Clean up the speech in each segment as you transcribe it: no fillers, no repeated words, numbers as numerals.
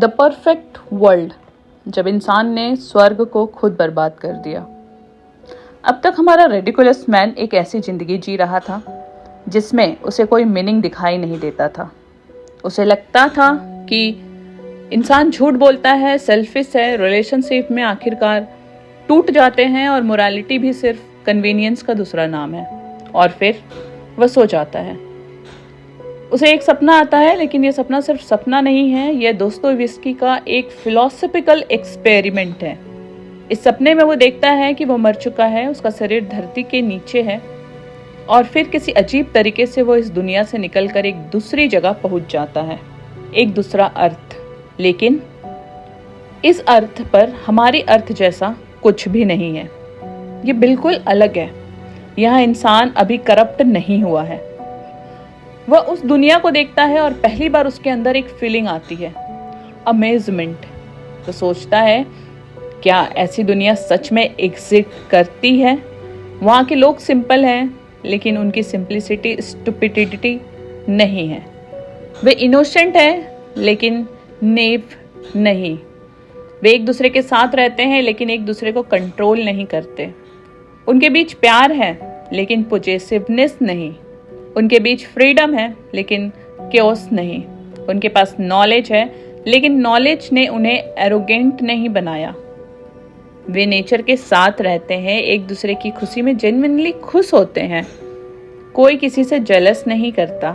The perfect world, जब इंसान ने स्वर्ग को खुद बर्बाद कर दिया। अब तक हमारा रेडिकुलस मैन एक ऐसी जिंदगी जी रहा था जिसमें उसे कोई मीनिंग दिखाई नहीं देता था। उसे लगता था कि इंसान झूठ बोलता है, सेल्फिश है, रिलेशनशिप में आखिरकार टूट जाते हैं और मोरालिटी भी सिर्फ कन्वीनियंस का दूसरा नाम है। और फिर वह सो जाता है। उसे एक सपना आता है, लेकिन यह सपना सिर्फ सपना नहीं है, यह दोस्तोयेव्स्की का एक फिलॉसफिकल एक्सपेरिमेंट है। इस सपने में वो देखता है कि वो मर चुका है, उसका शरीर धरती के नीचे है और फिर किसी अजीब तरीके से वो इस दुनिया से निकलकर एक दूसरी जगह पहुंच जाता है, एक दूसरा अर्थ। लेकिन इस अर्थ पर हमारी अर्थ जैसा कुछ भी नहीं है, ये बिल्कुल अलग है। यहाँ इंसान अभी करप्ट नहीं हुआ है। वह उस दुनिया को देखता है और पहली बार उसके अंदर एक फीलिंग आती है, अमेजमेंट। तो सोचता है, क्या ऐसी दुनिया सच में एग्जिस्ट करती है? वहाँ के लोग सिंपल हैं, लेकिन उनकी सिंप्लिसिटी स्टुपिडिटी नहीं है। वे इनोसेंट हैं, लेकिन नेव नहीं। वे एक दूसरे के साथ रहते हैं, लेकिन एक दूसरे को कंट्रोल नहीं करते। उनके बीच प्यार है, लेकिन पोजेसिवनेस नहीं। उनके बीच फ्रीडम है, लेकिन क्योस नहीं। उनके पास नॉलेज है, लेकिन नॉलेज ने उन्हें एरोगेंट नहीं बनाया। वे नेचर के साथ रहते हैं, एक दूसरे की खुशी में जेन्युइनली खुश होते हैं। कोई किसी से जेलस नहीं करता,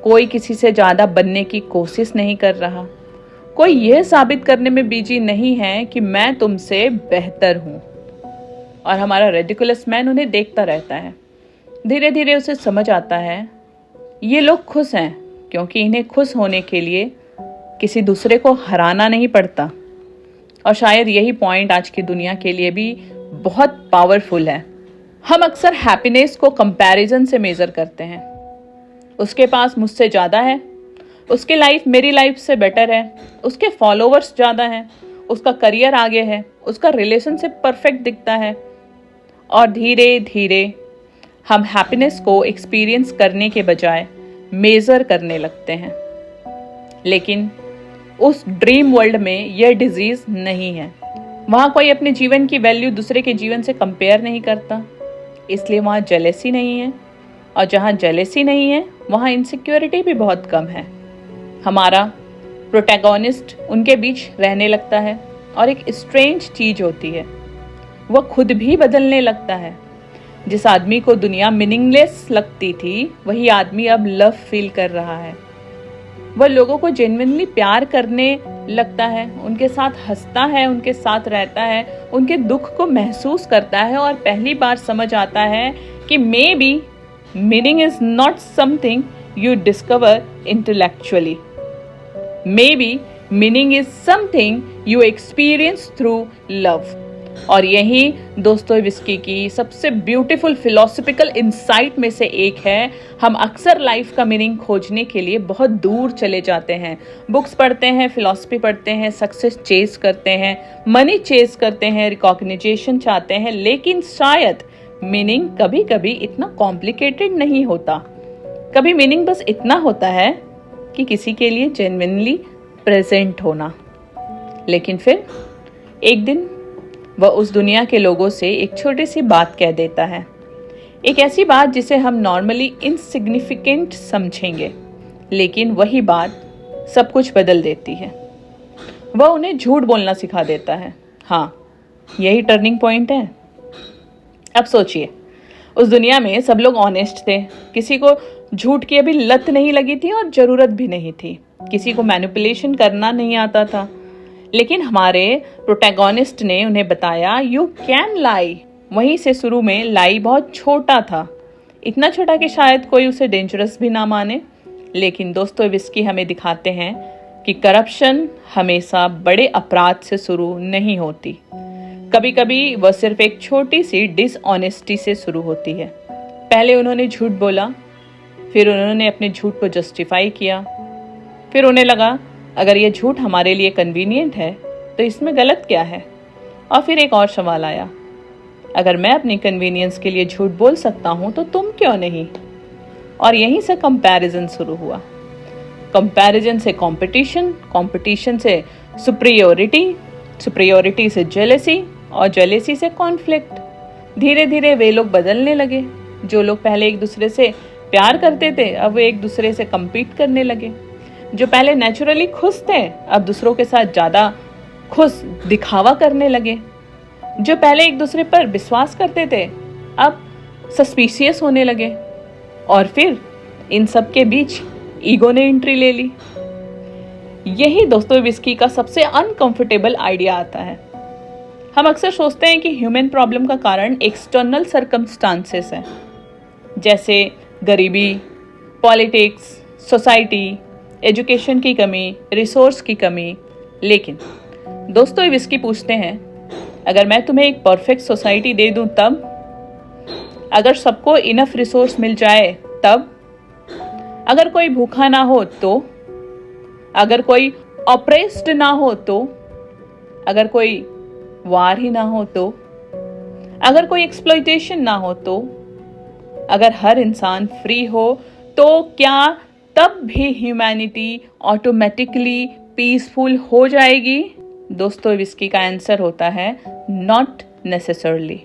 कोई किसी से ज़्यादा बनने की कोशिश नहीं कर रहा, कोई यह साबित करने में बिजी नहीं है कि मैं तुमसे बेहतर हूँ। और हमारा रेडिकुलस मैन उन्हें देखता रहता है। धीरे धीरे उसे समझ आता है, ये लोग खुश हैं क्योंकि इन्हें खुश होने के लिए किसी दूसरे को हराना नहीं पड़ता। और शायद यही पॉइंट आज की दुनिया के लिए भी बहुत पावरफुल है। हम अक्सर हैप्पीनेस को कंपैरिजन से मेजर करते हैं। उसके पास मुझसे ज़्यादा है, उसकी लाइफ मेरी लाइफ से बेटर है, उसके फॉलोवर्स ज़्यादा हैं, उसका करियर आगे है, उसका रिलेशनशिप परफेक्ट दिखता है। और धीरे धीरे हम हैप्पीनेस को एक्सपीरियंस करने के बजाय मेजर करने लगते हैं। लेकिन उस ड्रीम वर्ल्ड में यह डिजीज नहीं है। वहाँ कोई अपने जीवन की वैल्यू दूसरे के जीवन से कंपेयर नहीं करता, इसलिए वहाँ जेलेसी नहीं है। और जहाँ जेलेसी नहीं है, वहाँ इनसिक्योरिटी भी बहुत कम है। हमारा प्रोटैगोनिस्ट उनके बीच रहने लगता है और एक स्ट्रेंज चीज होती है, वह खुद भी बदलने लगता है। जिस आदमी को दुनिया मीनिंगलेस लगती थी, वही आदमी अब लव फील कर रहा है। वह लोगों को जेन्युइनली प्यार करने लगता है, उनके साथ हंसता है, उनके साथ रहता है, उनके दुख को महसूस करता है और पहली बार समझ आता है कि may be meaning is not something you discover intellectually, may be meaning is something you experience through love. और यही दोस्तोयेव्स्की की सबसे ब्यूटीफुल फिलोसफिकल इंसाइट में से एक है। हम अक्सर लाइफ का मीनिंग खोजने के लिए बहुत दूर चले जाते हैं, बुक्स पढ़ते हैं, फिलॉसफी पढ़ते हैं, सक्सेस चेज करते हैं, मनी चेज करते हैं, रिकॉग्निशन चाहते हैं, लेकिन शायद मीनिंग कभी कभी इतना कॉम्प्लिकेटेड नहीं होता। कभी मीनिंग बस इतना होता है कि किसी के लिए जेन्युइनली प्रेजेंट होना। लेकिन फिर एक दिन वह उस दुनिया के लोगों से एक छोटी सी बात कह देता है, एक ऐसी बात जिसे हम नॉर्मली इनसिग्निफिकेंट समझेंगे, लेकिन वही बात सब कुछ बदल देती है। वह उन्हें झूठ बोलना सिखा देता है। हाँ, यही टर्निंग पॉइंट है। अब सोचिए, उस दुनिया में सब लोग ऑनेस्ट थे, किसी को झूठ की अभी लत नहीं लगी थी और जरूरत भी नहीं थी, किसी को मैनिपुलेशन करना नहीं आता था। लेकिन हमारे प्रोटैगोनिस्ट ने उन्हें बताया, यू कैन लाई। वहीं से शुरू में लाई बहुत छोटा था, इतना छोटा कि शायद कोई उसे डेंजरस भी ना माने। लेकिन दोस्तोयेव्स्की हमें दिखाते हैं कि करप्शन हमेशा बड़े अपराध से शुरू नहीं होती। कभी कभी वह सिर्फ एक छोटी सी डिसऑनेस्टी से शुरू होती है। पहले उन्होंने झूठ बोला, फिर उन्होंने अपने झूठ को जस्टिफाई किया, फिर उन्हें लगा अगर ये झूठ हमारे लिए कन्वीनियंट है तो इसमें गलत क्या है। और फिर एक और सवाल आया, अगर मैं अपनी कन्वीनियंस के लिए झूठ बोल सकता हूँ तो तुम क्यों नहीं। और यहीं से कंपैरिजन शुरू हुआ। कंपैरिजन से कंपटीशन, कंपटीशन से सुप्रियोरिटी, सुप्रियोरिटी से जेलेसी और जेलेसी से कॉन्फ्लिक्ट। धीरे धीरे वे लोग बदलने लगे। जो लोग पहले एक दूसरे से प्यार करते थे अब वो एक दूसरे से compete करने लगे। जो पहले नेचुरली खुश थे अब दूसरों के साथ ज़्यादा खुश दिखावा करने लगे। जो पहले एक दूसरे पर विश्वास करते थे अब सस्पिशियस होने लगे। और फिर इन सब के बीच ईगो ने एंट्री ले ली। यही दोस्तोयेव्स्की का सबसे अनकंफर्टेबल आइडिया आता है। हम अक्सर सोचते हैं कि ह्यूमन प्रॉब्लम का कारण एक्सटर्नल सर्कमस्टांसेस है, जैसे गरीबी, पॉलिटिक्स, सोसाइटी, एजुकेशन की कमी, रिसोर्स की कमी। लेकिन दोस्तोयेव्स्की पूछते हैं, अगर मैं तुम्हें एक परफेक्ट सोसाइटी दे दूं तब? अगर सबको इनफ रिसोर्स मिल जाए तब? अगर कोई भूखा ना हो तो? अगर कोई ऑप्रेस्ड ना हो तो? अगर कोई वार ही ना हो तो? अगर कोई एक्सप्लॉयटेशन ना हो तो? अगर हर इंसान फ्री हो तो क्या तब भी ह्यूमैनिटी ऑटोमेटिकली पीसफुल हो जाएगी? दोस्तोयेव्स्की का आंसर होता है नॉट नेसेसरली।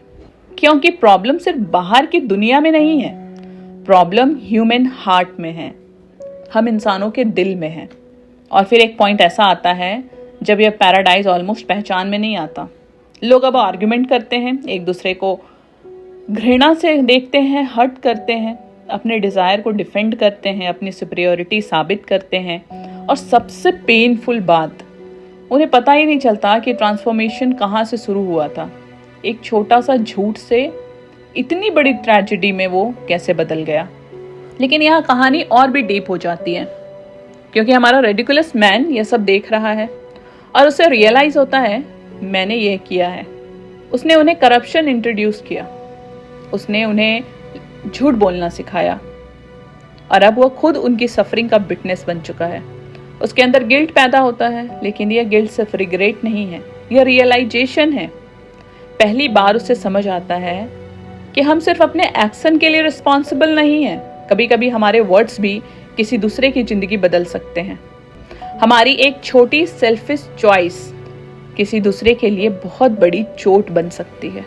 क्योंकि प्रॉब्लम सिर्फ बाहर की दुनिया में नहीं है, प्रॉब्लम ह्यूमन हार्ट में है, हम इंसानों के दिल में है। और फिर एक पॉइंट ऐसा आता है जब यह पैराडाइज ऑलमोस्ट पहचान में नहीं आता। लोग अब आर्ग्यूमेंट करते हैं, एक दूसरे को घृणा से देखते हैं, हर्ट करते हैं, अपने डिज़ायर को डिफेंड करते हैं, अपनी सुपीरियरिटी साबित करते हैं। और सबसे पेनफुल बात, उन्हें पता ही नहीं चलता कि ट्रांसफॉर्मेशन कहाँ से शुरू हुआ था। एक छोटा सा झूठ से इतनी बड़ी ट्रेजेडी में वो कैसे बदल गया। लेकिन यहाँ कहानी और भी डीप हो जाती है, क्योंकि हमारा रेडिकुलस मैन ये सब देख रहा है और उसे रियलाइज होता है मैंने ये किया है। उसने उन्हें करप्शन इंट्रोड्यूस किया, उसने उन्हें झूठ बोलना सिखाया और अब वो खुद उनकी सफरिंग का विटनेस बन चुका है। उसके अंदर गिल्ट पैदा होता है, लेकिन यह गिल्ट सिर्फ रिग्रेट नहीं है, यह रियलाइजेशन है। पहली बार उसे समझ आता है कि हम सिर्फ अपने एक्शन के लिए रिस्पॉन्सिबल नहीं हैं। कभी कभी हमारे वर्ड्स भी किसी दूसरे की ज़िंदगी बदल सकते हैं। हमारी एक छोटी सेल्फिश चॉइस किसी दूसरे के लिए बहुत बड़ी चोट बन सकती है।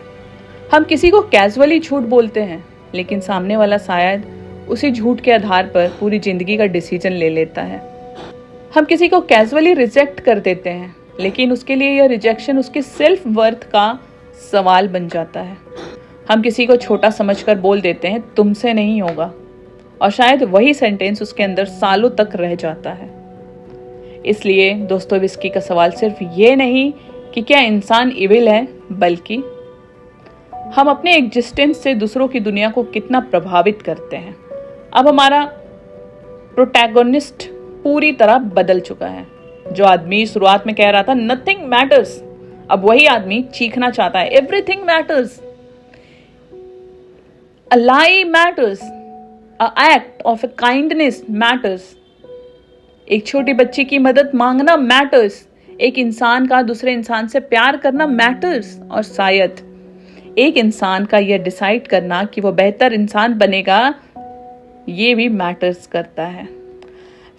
हम किसी को कैजुअली झूठ बोलते हैं, लेकिन सामने वाला शायद उसी झूठ के आधार पर पूरी ज़िंदगी का डिसीजन ले लेता है। हम किसी को कैजुअली रिजेक्ट कर देते हैं, लेकिन उसके लिए यह रिजेक्शन उसके सेल्फ वर्थ का सवाल बन जाता है। हम किसी को छोटा समझकर बोल देते हैं तुमसे नहीं होगा, और शायद वही सेंटेंस उसके अंदर सालों तक रह जाता है। इसलिए दोस्तोयेव्स्की का सवाल सिर्फ ये नहीं कि क्या इंसान इविल है, बल्कि हम अपने एग्जिस्टेंस से दूसरों की दुनिया को कितना प्रभावित करते हैं। अब हमारा प्रोटैगोनिस्ट पूरी तरह बदल चुका है। जो आदमी शुरुआत में कह रहा था नथिंग मैटर्स, अब वही आदमी चीखना चाहता है everything matters. A lie matters, a act of a kindness matters. एक छोटी बच्ची की मदद मांगना मैटर्स, एक इंसान का दूसरे इंसान से प्यार करना मैटर्स, और शायद एक इंसान का यह डिसाइड करना कि वो बेहतर इंसान बनेगा, ये भी मैटर्स करता है।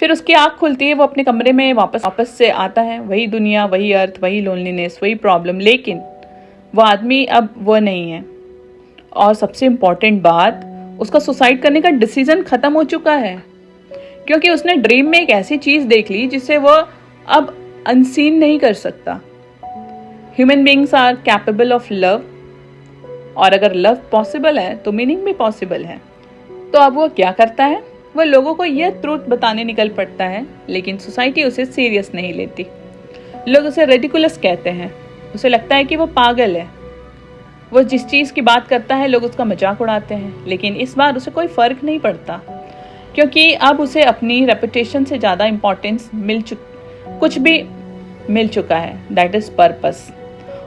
फिर उसकी आँख खुलती है, वो अपने कमरे में वापस से आता है, वही दुनिया, वही अर्थ, वही लोनलीनेस, वही प्रॉब्लम, लेकिन वो आदमी अब वो नहीं है। और सबसे इम्पॉर्टेंट बात, उसका सुसाइड करने का डिसीजन खत्म हो चुका है, क्योंकि उसने ड्रीम में एक ऐसी चीज़ देख ली जिसे वो अब अनसीन नहीं कर सकता। Human beings are capable of love, और अगर लव पॉसिबल है तो मीनिंग भी पॉसिबल है। तो अब वो क्या करता है, वह लोगों को यह ट्रूथ बताने निकल पड़ता है, लेकिन सोसाइटी उसे सीरियस नहीं लेती। लोग उसे रेडिकुलस कहते हैं, उसे लगता है कि वो पागल है। वो जिस चीज़ की बात करता है लोग उसका मजाक उड़ाते हैं, लेकिन इस बार उसे कोई फ़र्क नहीं पड़ता, क्योंकि अब उसे अपनी रेपुटेशन से ज़्यादा इम्पोर्टेंस कुछ भी मिल चुका है, दैट इज़ पर्पस।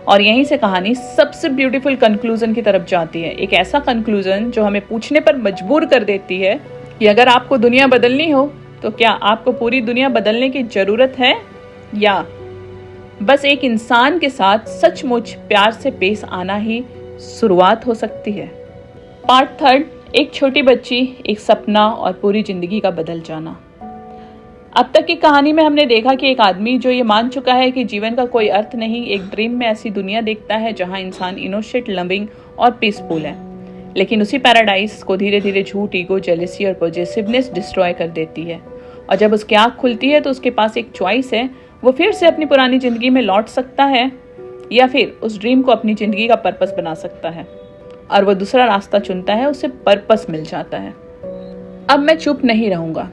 और यहीं से कहानी सबसे ब्यूटीफुल कंक्लूजन की तरफ जाती है, एक ऐसा कंक्लूजन जो हमें पूछने पर मजबूर कर देती है कि अगर आपको दुनिया बदलनी हो तो क्या आपको पूरी दुनिया बदलने की ज़रूरत है, या बस एक इंसान के साथ सचमुच प्यार से पेश आना ही शुरुआत हो सकती है। पार्ट 3, एक छोटी बच्ची, एक सपना और पूरी ज़िंदगी का बदल जाना। अब तक की कहानी में हमने देखा कि एक आदमी जो ये मान चुका है कि जीवन का कोई अर्थ नहीं, एक ड्रीम में ऐसी दुनिया देखता है जहां इंसान इनोसेंट, लविंग और पीसफुल है, लेकिन उसी पैराडाइज को धीरे धीरे झूठ, ईगो, जेलेसी और पॉजिटिवनेस डिस्ट्रॉय कर देती है। और जब उसकी आँख खुलती है तो उसके पास एक चॉइस है, वो फिर से अपनी पुरानी जिंदगी में लौट सकता है या फिर उस ड्रीम को अपनी जिंदगी का पर्पस बना सकता है। और वो दूसरा रास्ता चुनता है, उसे पर्पस मिल जाता है। अब मैं चुप नहीं रहूंगा।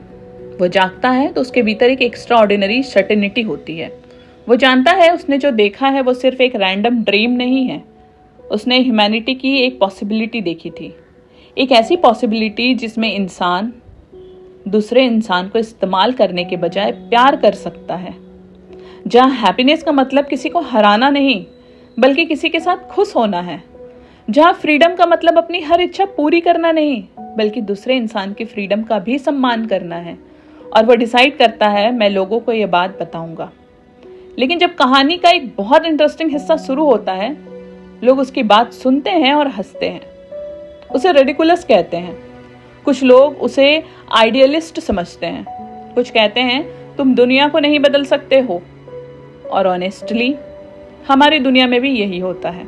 वो जागता है तो उसके भीतर एक एक्स्ट्रा ऑर्डिनरी सर्टेनिटी होती है। वो जानता है उसने जो देखा है वो सिर्फ एक रैंडम ड्रीम नहीं है। उसने ह्यूमैनिटी की एक पॉसिबिलिटी देखी थी, एक ऐसी पॉसिबिलिटी जिसमें इंसान दूसरे इंसान को इस्तेमाल करने के बजाय प्यार कर सकता है, जहाँ हैप्पीनेस का मतलब किसी को हराना नहीं बल्कि किसी के साथ खुश होना है, जहाँ फ्रीडम का मतलब अपनी हर इच्छा पूरी करना नहीं बल्कि दूसरे इंसान की फ्रीडम का भी सम्मान करना है। और वो डिसाइड करता है, मैं लोगों को ये बात बताऊंगा। लेकिन जब कहानी का एक बहुत इंटरेस्टिंग हिस्सा शुरू होता है, लोग उसकी बात सुनते हैं और हंसते हैं, उसे रेडिकुलस कहते हैं। कुछ लोग उसे आइडियलिस्ट समझते हैं, कुछ कहते हैं तुम दुनिया को नहीं बदल सकते हो। और ऑनेस्टली हमारी दुनिया में भी यही होता है।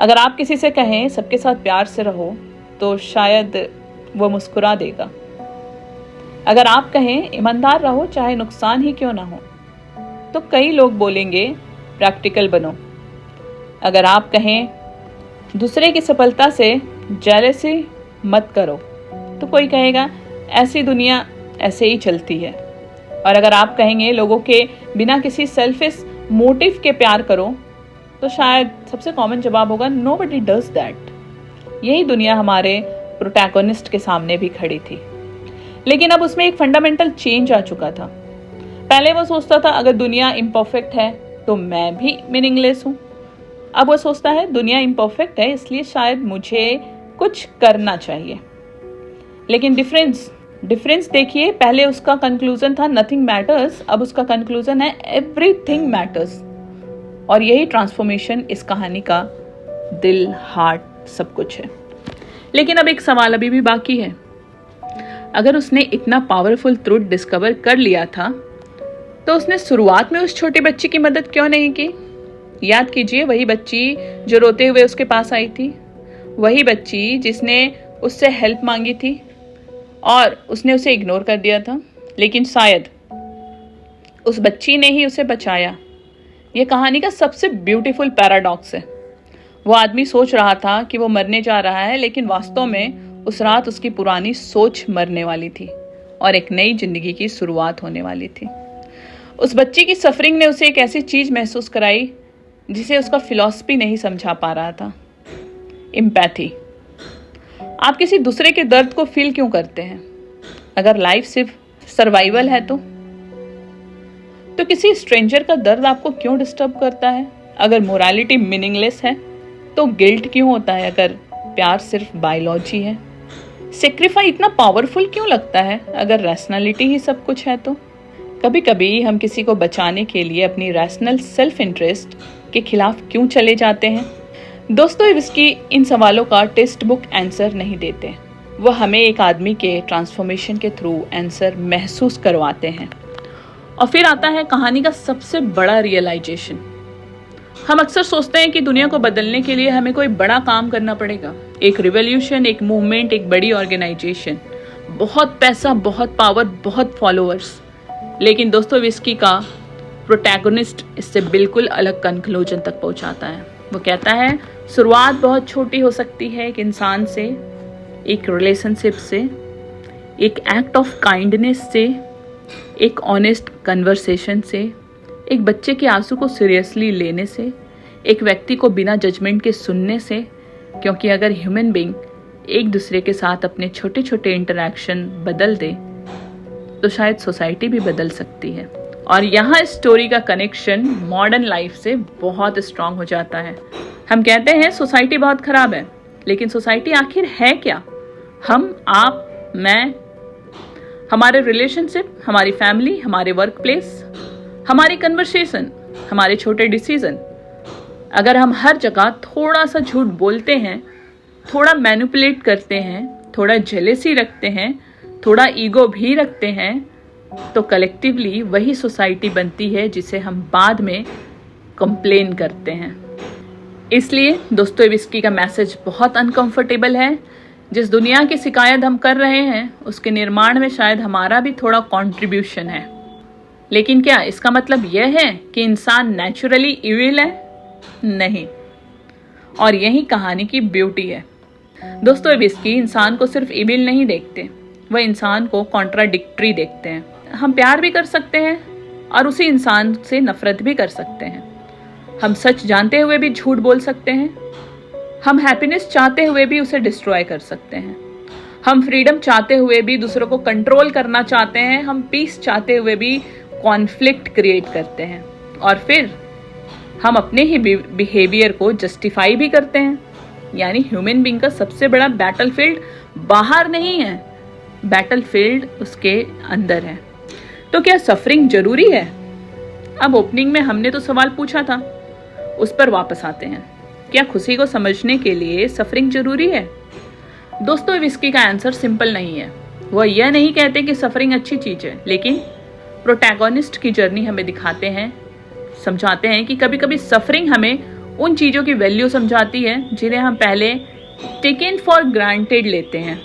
अगर आप किसी से कहें सबके साथ प्यार से रहो तो शायद वो मुस्कुरा देगा। अगर आप कहें ईमानदार रहो चाहे नुकसान ही क्यों ना हो, तो कई लोग बोलेंगे प्रैक्टिकल बनो। अगर आप कहें दूसरे की सफलता से जेलसी मत करो, तो कोई कहेगा ऐसी दुनिया ऐसे ही चलती है। और अगर आप कहेंगे लोगों के बिना किसी सेल्फिश मोटिव के प्यार करो, तो शायद सबसे कॉमन जवाब होगा नोबडी डज दैट। यही दुनिया हमारे प्रोटैगनिस्ट के सामने भी खड़ी थी। लेकिन अब उसमें एक फंडामेंटल चेंज आ चुका था। पहले वो सोचता था अगर दुनिया इम्परफेक्ट है तो मैं भी मीनिंगलेस हूँ। अब वो सोचता है दुनिया इम्परफेक्ट है इसलिए शायद मुझे कुछ करना चाहिए। लेकिन डिफरेंस देखिए, पहले उसका कंक्लूजन था नथिंग मैटर्स, अब उसका कंक्लूजन है एवरीथिंग मैटर्स। और यही ट्रांसफॉर्मेशन इस कहानी का दिल, हार्ट सब कुछ है। लेकिन अब एक सवाल अभी भी बाकी है। अगर उसने इतना पावरफुल ट्रूथ डिस्कवर कर लिया था तो उसने शुरुआत में उस छोटी बच्ची की मदद क्यों नहीं की? याद कीजिए, वही बच्ची जो रोते हुए उसके पास आई थी, वही बच्ची जिसने उससे हेल्प मांगी थी और उसने उसे इग्नोर कर दिया था। लेकिन शायद उस बच्ची ने ही उसे बचाया। ये कहानी का सबसे ब्यूटीफुल पैराडॉक्स है। वो आदमी सोच रहा था कि वो मरने जा रहा है, लेकिन वास्तव में उस रात उसकी पुरानी सोच मरने वाली थी और एक नई जिंदगी की शुरुआत होने वाली थी। उस बच्ची की सफरिंग ने उसे एक ऐसी चीज महसूस कराई जिसे उसका फिलॉसफी नहीं समझा पा रहा था, एम्पैथी। आप किसी दूसरे के दर्द को फील क्यों करते हैं? अगर लाइफ सिर्फ सर्वाइवल है तो किसी स्ट्रेंजर का दर्द आपको क्यों डिस्टर्ब करता है? अगर मोरालिटी मीनिंगलेस है तो गिल्ट क्यों होता है? अगर प्यार सिर्फ बायोलॉजी है, सेक्रीफाई इतना पावरफुल क्यों लगता है? अगर रैशनैलिटी ही सब कुछ है तो कभी कभी हम किसी को बचाने के लिए अपनी रैशनल सेल्फ इंटरेस्ट के खिलाफ क्यों चले जाते हैं? दोस्तों, इसकी इन सवालों का टेक्स्ट बुक आंसर नहीं देते, वो हमें एक आदमी के ट्रांसफॉर्मेशन के थ्रू आंसर महसूस करवाते हैं। और फिर आता है कहानी का सबसे बड़ा रियलाइजेशन। हम अक्सर सोचते हैं कि दुनिया को बदलने के लिए हमें कोई बड़ा काम करना पड़ेगा, एक रिवॉल्यूशन, एक मूवमेंट, एक बड़ी ऑर्गेनाइजेशन, बहुत पैसा, बहुत पावर, बहुत फॉलोअर्स। लेकिन दोस्तों, विस्की का प्रोटैगनिस्ट इससे बिल्कुल अलग कंक्लूजन तक पहुंचाता है। वो कहता है शुरुआत बहुत छोटी हो सकती है, एक इंसान से, एक रिलेशनशिप से, एक एक्ट ऑफ काइंडनेस से, एक ऑनेस्ट कन्वर्सेशन से, एक बच्चे के आंसू को सीरियसली लेने से, एक व्यक्ति को बिना जजमेंट के सुनने से। क्योंकि अगर ह्यूमन बीइंग एक दूसरे के साथ अपने छोटे छोटे इंटरैक्शन बदल दे तो शायद सोसाइटी भी बदल सकती है। और यहाँ इस स्टोरी का कनेक्शन मॉडर्न लाइफ से बहुत स्ट्रांग हो जाता है। हम कहते हैं सोसाइटी बहुत खराब है, लेकिन सोसाइटी आखिर है क्या? हम, आप, मैं, हमारे रिलेशनशिप, हमारी फैमिली, हमारे वर्क प्लेस, हमारी कन्वर्सेशन, हमारे छोटे डिसीजन। अगर हम हर जगह थोड़ा सा झूठ बोलते हैं, थोड़ा मैनिपुलेट करते हैं, थोड़ा जेलेसी रखते हैं, थोड़ा ईगो भी रखते हैं, तो कलेक्टिवली वही सोसाइटी बनती है जिसे हम बाद में कंप्लेन करते हैं। इसलिए दोस्तोयेव्स्की का मैसेज बहुत अनकंफर्टेबल है। जिस दुनिया की शिकायत हम कर रहे हैं उसके निर्माण में शायद हमारा भी थोड़ा कंट्रीब्यूशन है, लेकिन क्या इसका मतलब यह है कि इंसान नेचुरली इविल है? नहीं। और यही कहानी की ब्यूटी है। दोस्तोयेव्स्की इंसान को सिर्फ इविल नहीं देखते, वह इंसान को कॉन्ट्राडिक्टरी देखते हैं। हम प्यार भी कर सकते हैं और उसी इंसान से नफरत भी कर सकते हैं। हम सच जानते हुए भी झूठ बोल सकते हैं। हम हैप्पीनेस चाहते हुए भी उसे डिस्ट्रॉय कर सकते हैं। हम फ्रीडम चाहते हुए भी दूसरों को कंट्रोल करना चाहते हैं। हम पीस चाहते हुए भी कॉन्फ्लिक्ट क्रिएट करते हैं और फिर हम अपने ही बिहेवियर को जस्टिफाई भी करते हैं। यानी ह्यूमन बीइंग का सबसे बड़ा बैटलफील्ड बाहर नहीं है, बैटलफील्ड उसके अंदर है। तो क्या सफरिंग जरूरी है? अब ओपनिंग में हमने तो सवाल पूछा था, उस पर वापस आते हैं। क्या खुशी को समझने के लिए सफरिंग जरूरी है? दोस्तोयेव्स्की का आंसर सिंपल नहीं है। वह यह नहीं कहते कि सफरिंग अच्छी चीज है, लेकिन प्रोटैगोनिस्ट की जर्नी हमें दिखाते हैं, समझाते हैं कि कभी कभी सफरिंग हमें उन चीज़ों की वैल्यू समझाती है जिन्हें हम पहले टेकन फॉर ग्रांटेड लेते हैं।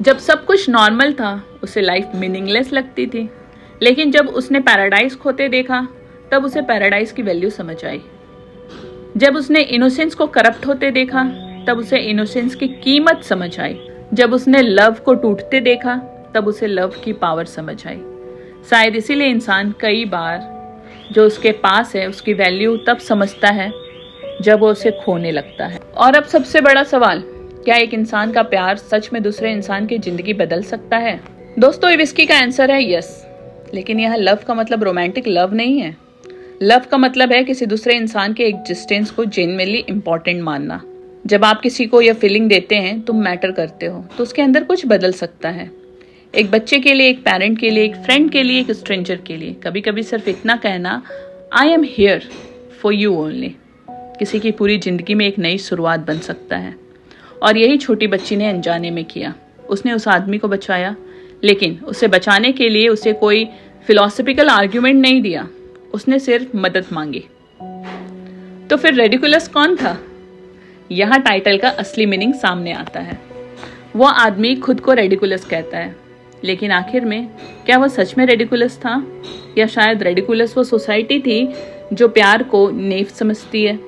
जब सब कुछ नॉर्मल था उसे लाइफ मीनिंगलेस लगती थी, लेकिन जब उसने पैराडाइज खोते देखा तब उसे पैराडाइज की वैल्यू समझ आई। जब उसने इनोसेंस को करप्ट होते देखा तब उसे इनोसेंस की कीमत समझ आई। जब उसने लव को टूटते देखा तब उसे लव की पावर समझ आई। शायद इसीलिए इंसान कई बार जो उसके पास है उसकी वैल्यू तब समझता है जब वो उसे खोने लगता है। और अब सबसे बड़ा सवाल, क्या एक इंसान का प्यार सच में दूसरे इंसान की जिंदगी बदल सकता है? दोस्तोयेव्स्की का आंसर है यस, लेकिन यह लव का मतलब रोमांटिक लव नहीं है। लव का मतलब है किसी दूसरे इंसान के एग्जिस्टेंस को जेन्युइनली इंपॉर्टेंट मानना। जब आप किसी को यह फीलिंग देते हैं तुम मैटर करते हो, तो उसके अंदर कुछ बदल सकता है। एक बच्चे के लिए, एक पेरेंट के लिए, एक फ्रेंड के लिए, एक स्ट्रेंजर के लिए कभी कभी सिर्फ इतना कहना I am here for you only किसी की पूरी जिंदगी में एक नई शुरुआत बन सकता है। और यही छोटी बच्ची ने अनजाने में किया। उसने उस आदमी को बचाया, लेकिन उसे बचाने के लिए उसे कोई फिलोसफिकल आर्ग्यूमेंट नहीं दिया, उसने सिर्फ मदद मांगी। तो फिर रेडिकुलस कौन था? यहाँ टाइटल का असली मीनिंग सामने आता है। वह आदमी खुद को रेडिकुलस कहता है, लेकिन आखिर में क्या वह सच में रेडिकुलस था? या शायद रेडिकुलस वो सोसाइटी थी जो प्यार को नेफ समझती है,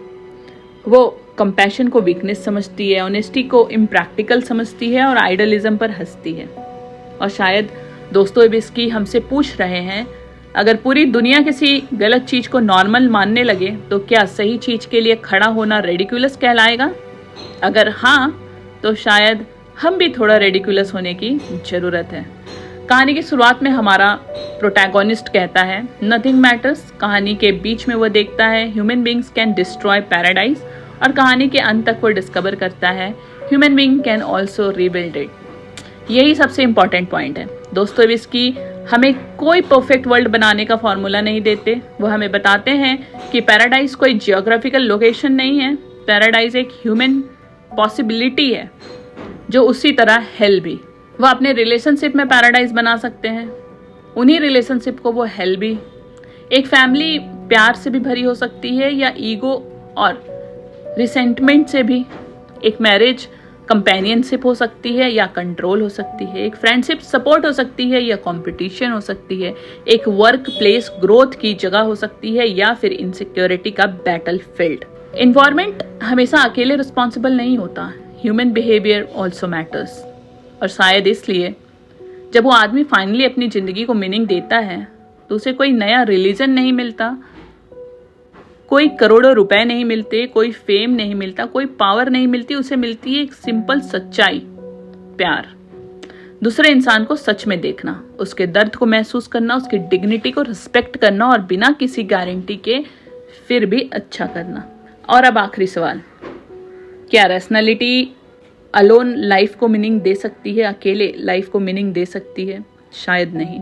वो कंपैशन को वीकनेस समझती है, ऑनेस्टी को इम्प्रैक्टिकल समझती है और आइडलिज्म पर हंसती है। और शायद दोस्तोयेव्स्की हमसे पूछ रहे हैं, अगर पूरी दुनिया किसी गलत चीज को नॉर्मल मानने लगे तो क्या सही चीज के लिए खड़ा होना रेडिकुलस कहलाएगा? अगर हाँ, तो शायद हम भी थोड़ा रेडिकुलस होने की जरूरत है। कहानी की शुरुआत में हमारा प्रोटैगोनिस्ट कहता है नथिंग मैटर्स। कहानी के बीच में वह देखता है human beings can destroy paradise, और कहानी के अंत तक वो डिस्कवर करता है human being can also rebuild it. यही सबसे इंपॉर्टेंट पॉइंट है। दोस्तोयेव्स्की हमें कोई परफेक्ट वर्ल्ड बनाने का फॉर्मूला नहीं देते। वो हमें बताते हैं कि पैराडाइज कोई जियोग्राफिकल लोकेशन नहीं है, पैराडाइज एक ह्यूमन पॉसिबिलिटी है, जो उसी तरह हेल भी। वह अपने रिलेशनशिप में पैराडाइज बना सकते हैं, उन्हीं रिलेशनशिप को वो हेल भी। एक फैमिली प्यार से भी भरी हो सकती है या ईगो और रिसेंटमेंट से भी। एक मैरिज कंपेनियनशिप हो सकती है या कंट्रोल हो सकती है। एक फ्रेंडशिप सपोर्ट हो सकती है या कंपटीशन हो सकती है। एक वर्क प्लेस ग्रोथ की जगह हो सकती है या फिर इनसिक्योरिटी का बैटलफील्ड। एनवायरनमेंट हमेशा अकेले रिस्पॉन्सिबल नहीं होता, ह्यूमन बिहेवियर ऑल्सो मैटर्स। और शायद इसलिए जब वो आदमी फाइनली अपनी ज़िंदगी को मीनिंग देता है तो उसे कोई नया रिलीजन नहीं मिलता, कोई करोड़ों रुपए नहीं मिलते, कोई फेम नहीं मिलता, कोई पावर नहीं मिलती। उसे मिलती है एक सिंपल सच्चाई, प्यार। दूसरे इंसान को सच में देखना, उसके दर्द को महसूस करना, उसकी डिग्निटी को रिस्पेक्ट करना और बिना किसी गारंटी के फिर भी अच्छा करना। और अब आखिरी सवाल, क्या रैशनैलिटी अलोन लाइफ को मीनिंग दे सकती है? अकेले लाइफ को मीनिंग दे सकती है? शायद नहीं।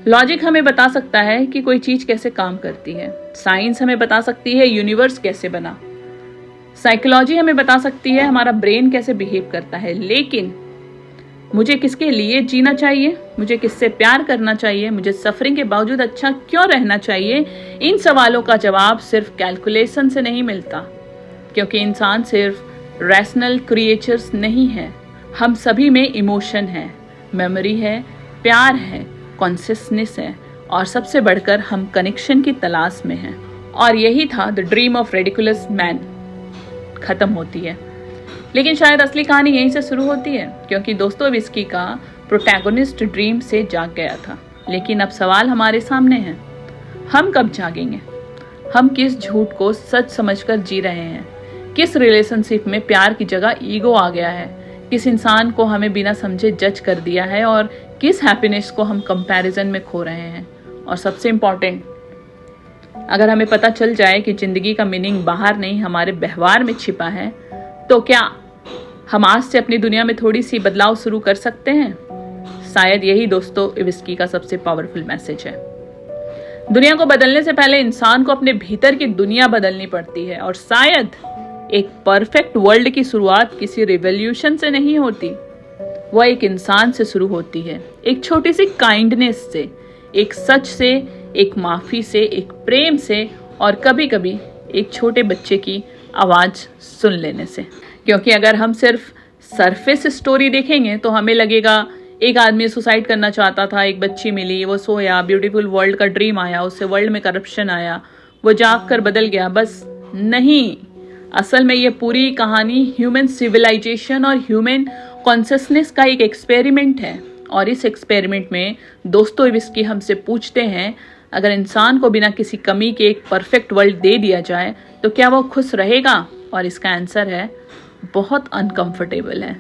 लॉजिक हमें बता सकता है कि कोई चीज़ कैसे काम करती है, साइंस हमें बता सकती है यूनिवर्स कैसे बना, साइकोलॉजी हमें बता सकती है हमारा ब्रेन कैसे बिहेव करता है, लेकिन मुझे किसके लिए जीना चाहिए, मुझे किससे प्यार करना चाहिए, मुझे सफरिंग के बावजूद अच्छा क्यों रहना चाहिए, इन सवालों का जवाब सिर्फ कैलकुलेशन से नहीं मिलता, क्योंकि इंसान सिर्फ रैशनल क्रिएचर्स नहीं है। हम सभी में इमोशन है, मेमोरी है, प्यार है, कॉन्शियसनेस है, और सबसे बढ़कर हम कनेक्शन की तलाश में हैं। और यही था the dream of ridiculous man खत्म होती है। लेकिन शायद असली कहानी यहीं से शुरू होती है, क्योंकि दोस्तोयेव्स्की का प्रोटैगोनिस्ट ड्रीम से जाग गया था। लेकिन अब सवाल हमारे सामने है, हम कब जागेंगे? हम किस झूठ को सच समझकर जी रहे हैं? किस रिलेशनशिप में प्यार की जगह ईगो आ गया है? किस इंसान को हमें बिना समझे जज कर दिया है? और किस हैप्पीनेस को हम कंपैरिजन में खो रहे हैं? और सबसे इम्पॉर्टेंट, अगर हमें पता चल जाए कि जिंदगी का मीनिंग बाहर नहीं हमारे व्यवहार में छिपा है, तो क्या हम आज से अपनी दुनिया में थोड़ी सी बदलाव शुरू कर सकते हैं? शायद यही दोस्तोयेव्स्की का सबसे पावरफुल मैसेज है। दुनिया को बदलने से पहले इंसान को अपने भीतर की दुनिया बदलनी पड़ती है। और शायद एक परफेक्ट वर्ल्ड की शुरुआत किसी रिवॉल्यूशन से नहीं होती, वह एक इंसान से शुरू होती है, एक छोटी सी काइंडनेस से, एक सच से, एक माफी से, एक प्रेम से, और कभी कभी एक छोटे बच्चे की आवाज सुन लेने से। क्योंकि अगर हम सिर्फ सरफेस स्टोरी देखेंगे तो हमें लगेगा एक आदमी सुसाइड करना चाहता था, एक बच्ची मिली, वो सोया, ब्यूटीफुल वर्ल्ड का ड्रीम आया, उससे वर्ल्ड में करप्शन आया, वो जाग कर बदल गया। बस नहीं, असल में ये पूरी कहानी ह्यूमन सिविलाइजेशन और ह्यूमन कॉन्शियसनेस का एक एक्सपेरिमेंट है। और इस एक्सपेरिमेंट में दोस्तोयेव्स्की हमसे पूछते हैं, अगर इंसान को बिना किसी कमी के एक परफेक्ट वर्ल्ड दे दिया जाए तो क्या वो खुश रहेगा? और इसका आंसर है बहुत अनकंफर्टेबल है।